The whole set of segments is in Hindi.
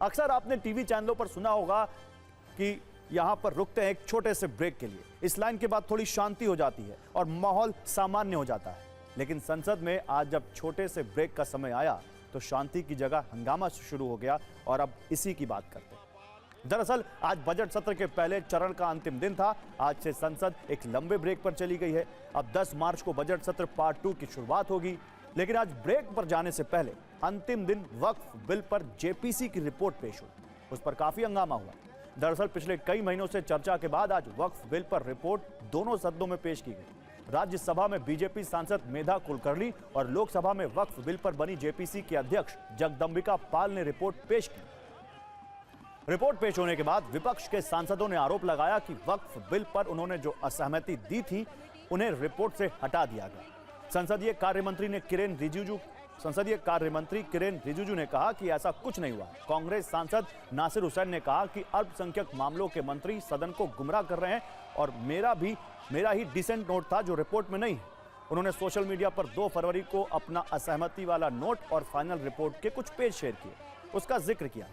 अक्सर आपने टीवी चैनलों पर सुना होगा कि यहां पर रुकते हैं एक छोटे से ब्रेक के लिए। इस लाइन के बाद थोड़ी शांति हो जाती है और माहौल सामान्य हो जाता है। लेकिन संसद में आज जब छोटे से ब्रेक का समय आया तो शांति की जगह हंगामा शुरू हो गया और अब इसी की बात करते हैं। दरअसल आज बजट सत्र के पहले चरण का अंतिम दिन था। आज से संसद एक लंबे ब्रेक पर चली गई है। अब 10 मार्च को बजट सत्र पार्ट 2 की शुरुआत होगी। लेकिन आज ब्रेक पर जाने से पहले अंतिम दिन वक्फ बिल पर जेपीसी की रिपोर्ट पेश हुई। उस पर काफी हंगामा हुआ। दरअसल पिछले कई महीनों से चर्चा के बाद आज वक्फ बिल पर रिपोर्ट दोनों सदनों में पेश की गई। राज्यसभा में बीजेपी सांसद मेधा कुलकर्णी और लोकसभा में वक्फ बिल पर बनी जेपीसी के अध्यक्ष जगदंबिका पाल ने रिपोर्ट पेश की। रिपोर्ट पेश होने के बाद विपक्ष के सांसदों ने आरोप लगाया कि वक्फ बिल पर उन्होंने जो असहमति दी थी उन्हें रिपोर्ट से हटा दिया गया। संसदीय कार्य मंत्री किरेन रिजिजू ने कहा कि ऐसा कुछ नहीं हुआ। कांग्रेस सांसद नासिर हुसैन ने कहा कि अल्पसंख्यक मामलों के मंत्री सदन को गुमराह कर रहे हैं और मेरा ही डिसेंट नोट था जो रिपोर्ट में नहीं है। उन्होंने सोशल मीडिया पर 2 फरवरी को अपना असहमति वाला नोट और फाइनल रिपोर्ट के कुछ पेज शेयर किए, उसका जिक्र किया।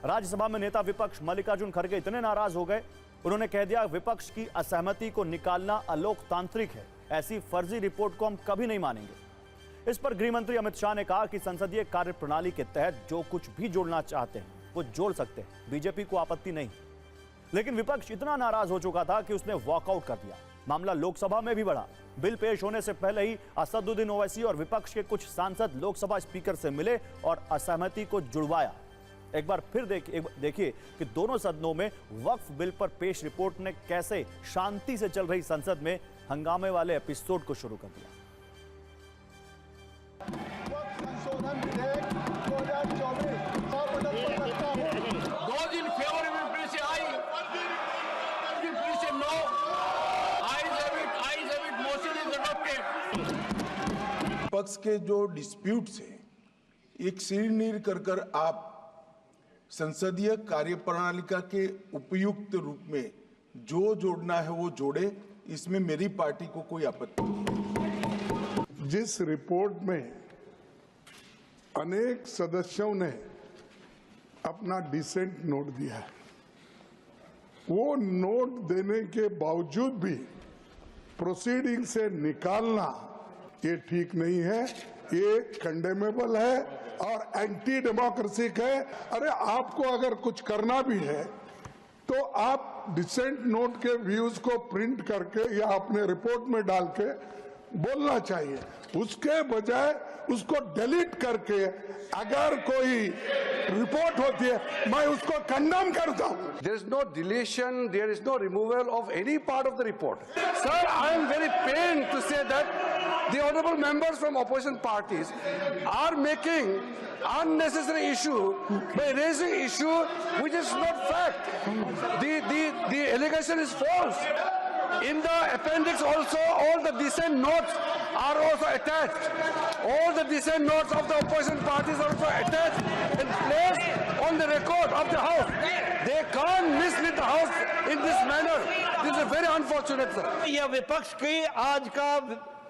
राज्यसभा में नेता विपक्ष मल्लिकार्जुन खड़गे इतने नाराज हो गए, उन्होंने कह दिया विपक्ष की असहमति को निकालना अलोकतांत्रिक है, ऐसी फर्जी रिपोर्ट को हम कभी नहीं मानेंगे। इस पर गृह मंत्री अमित शाह ने कहा कि संसदीय कार्य प्रणाली के तहत जो कुछ भी जोड़ना चाहते हैं वो जोड़ सकते हैं, बीजेपी को आपत्ति नहीं। लेकिन विपक्ष इतना नाराज हो चुका था कि उसने वॉकआउट कर दिया। मामला लोकसभा में भी बढ़ा। बिल पेश होने से पहले ही असदुद्दीन ओवैसी और विपक्ष के कुछ सांसद लोकसभा स्पीकर से मिले और असहमति को जुड़वाया। एक बार फिर देखिए कि दोनों सदनों में वक्फ बिल पर पेश रिपोर्ट ने कैसे शांति से चल रही संसद में हंगामे वाले एपिसोड को शुरू कर दिया। पक्ष के जो डिस्प्यूट्स है एक सिर कर आप संसदीय कार्यप्रणालिका के उपयुक्त रूप में जो जोड़ना है वो जोड़े, इसमें मेरी पार्टी को कोई आपत्ति नहीं। जिस रिपोर्ट में अनेक सदस्यों ने अपना डिसेंट नोट दिया है, वो नोट देने के बावजूद भी प्रोसीडिंग से निकालना ये ठीक नहीं है, ये कंडेमेबल है और एंटी डेमोक्रेसिक है। अरे आपको अगर कुछ करना भी है तो आप डिसेंट नोट के व्यूज को प्रिंट करके या अपने रिपोर्ट में डाल के बोलना चाहिए, उसके बजाय उसको डिलीट करके अगर कोई रिपोर्ट होती है मैं उसको कंडेम करता हूं। There is no deletion, there is no removal of any part of the report. Sir, I am very pained to say that the honorable members from opposition parties are making unnecessary issue by raising issue which is not fact. The allegation is false. In the appendix also all the dissent notes are also attached. All the dissent notes of the opposition parties are also attached and placed on the record of the House. They can't mislead the House in this manner. This is very unfortunate, sir. यह विपक्ष की आज का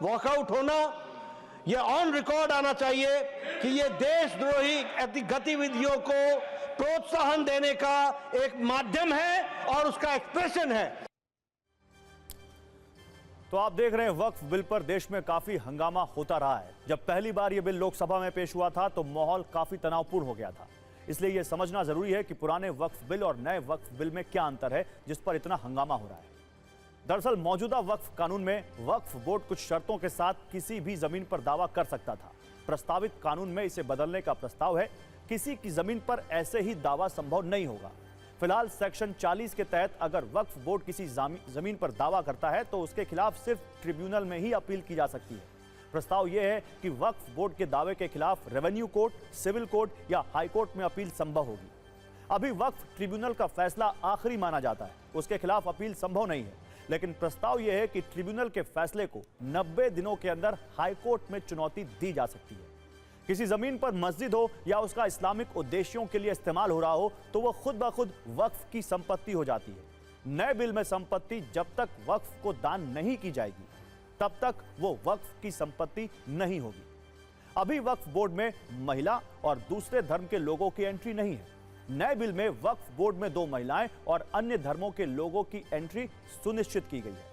वॉकआउट होना, यह ऑन रिकॉर्ड आना चाहिए कि यह देशद्रोही गतिविधियों को प्रोत्साहन देने का एक माध्यम है और उसका एक्सप्रेशन है। तो आप देख रहे हैं वक्फ बिल पर देश में काफी हंगामा होता रहा है। जब पहली बार यह बिल लोकसभा में पेश हुआ था तो माहौल काफी तनावपूर्ण हो गया था। इसलिए यह समझना जरूरी है कि पुराने वक्फ बिल और नए वक्फ बिल में क्या अंतर है जिस पर इतना हंगामा हो रहा है। दरअसल मौजूदा वक्फ कानून में वक्फ बोर्ड कुछ शर्तों के साथ किसी भी जमीन पर दावा कर सकता था। प्रस्तावित कानून में इसे बदलने का प्रस्ताव है। किसी की जमीन पर ऐसे ही दावा संभव नहीं होगा। फिलहाल सेक्शन 40 के तहत अगर वक्फ बोर्ड किसी जमीन पर दावा करता है तो उसके खिलाफ सिर्फ ट्रिब्यूनल में ही अपील की जा सकती है। प्रस्ताव यह है कि वक्फ बोर्ड के दावे के खिलाफ रेवेन्यू कोर्ट, सिविल कोर्ट या हाई कोर्ट में अपील संभव होगी। अभी वक्फ ट्रिब्यूनल का फैसला आखिरी माना जाता है, उसके खिलाफ अपील संभव नहीं है। लेकिन प्रस्ताव यह है कि ट्रिब्यूनल के फैसले को 90 दिनों के अंदर हाई कोर्ट में चुनौती दी जा सकती है। किसी जमीन पर मस्जिद हो या उसका इस्लामिक उद्देश्यों के लिए इस्तेमाल हो रहा हो तो वह खुद ब खुद वक्फ की संपत्ति हो जाती है। नए बिल में संपत्ति जब तक वक्फ को दान नहीं की जाएगी तब तक वो वक्फ की संपत्ति नहीं होगी। अभी वक्फ बोर्ड में महिला और दूसरे धर्म के लोगों की एंट्री नहीं है। नए बिल में वक्फ बोर्ड में 2 महिलाएं और अन्य धर्मों के लोगों की एंट्री सुनिश्चित की गई है।